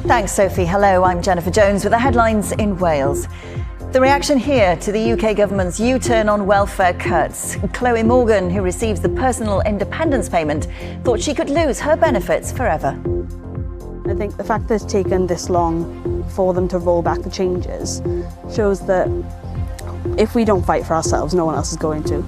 Thanks, Sophie. Hello, I'm Jennifer Jones with the headlines in Wales. The reaction here to the UK government's U-turn on welfare cuts. Chloe Morgan, who receives the personal independence payment, thought she could lose her benefits forever. I think the fact that it's taken this long for them to roll back the changes shows that if we don't fight for ourselves, no one else is going to.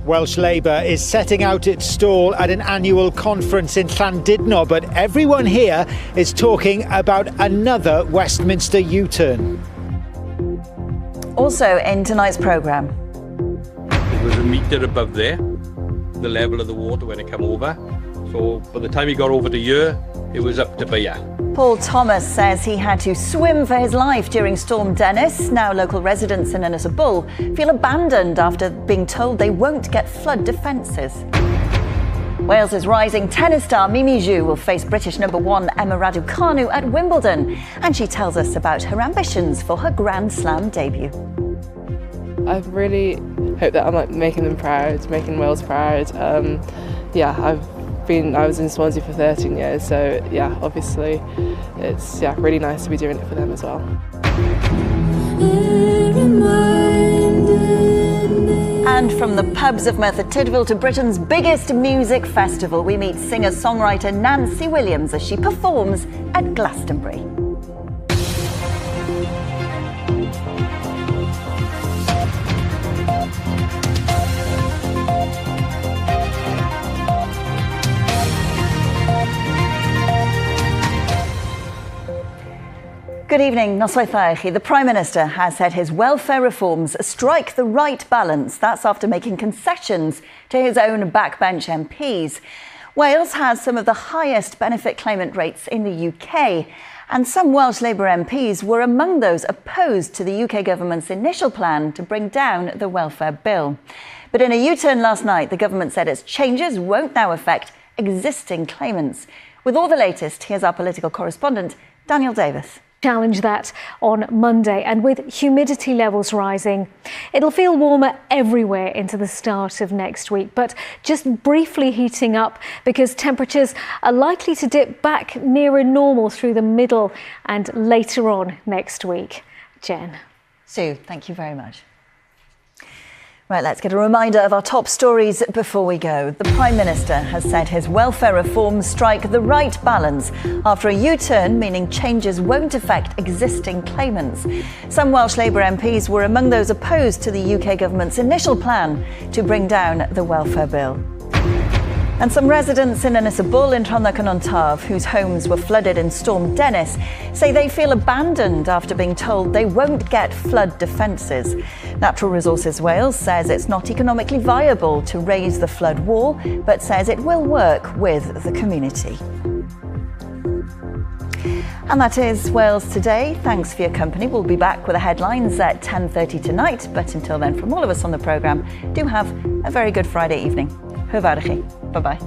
Welsh Labour is setting out its stall at an annual conference in Llandudno, but everyone here is talking about another Westminster U-turn. Also in tonight's programme. It was a metre above there, the level of the water when it came over. So by the time he got over to here, it was up to here. Paul Thomas says he had to swim for his life during Storm Dennis. Now local residents in Ynys Bull feel abandoned after being told they won't get flood defences. Wales's rising tennis star Mimi Zhu will face British #1 Emma Raducanu at Wimbledon, and she tells us about her ambitions for her Grand Slam debut. I really hope that I'm making them proud, making Wales proud. I was in Swansea for 13 years, so yeah, obviously it's really nice to be doing it for them as well. And from the pubs of Merthyr Tydfil to Britain's biggest music festival, we meet singer-songwriter Nancy Williams as she performs at Glastonbury. Good evening, Noswaith Dda. The Prime Minister has said his welfare reforms strike the right balance. That's after making concessions to his own backbench MPs. Wales has some of the highest benefit claimant rates in the UK, and some Welsh Labour MPs were among those opposed to the UK government's initial plan to bring down the welfare bill. But in a U-turn last night, the government said its changes won't now affect existing claimants. With all the latest, here's our political correspondent, Daniel Davis. Challenge that on Monday, and with humidity levels rising, it'll feel warmer everywhere into the start of next week, but just briefly heating up because temperatures are likely to dip back nearer normal through the middle and later on next week. Jen. Sue, thank you very much. Right, let's get a reminder of our top stories before we go. The Prime Minister has said his welfare reforms strike the right balance after a U-turn, meaning changes won't affect existing claimants. Some Welsh Labour MPs were among those opposed to the UK government's initial plan to bring down the welfare bill. And some residents in Ynys Bull in Rhondda-Cynon-Taf, whose homes were flooded in Storm Dennis, say they feel abandoned after being told they won't get flood defences. Natural Resources Wales says it's not economically viable to raise the flood wall, but says it will work with the community. And that is Wales Today. Thanks for your company. We'll be back with the headlines at 10:30 tonight. But until then, from all of us on the programme, do have a very good Friday evening. Bye-bye.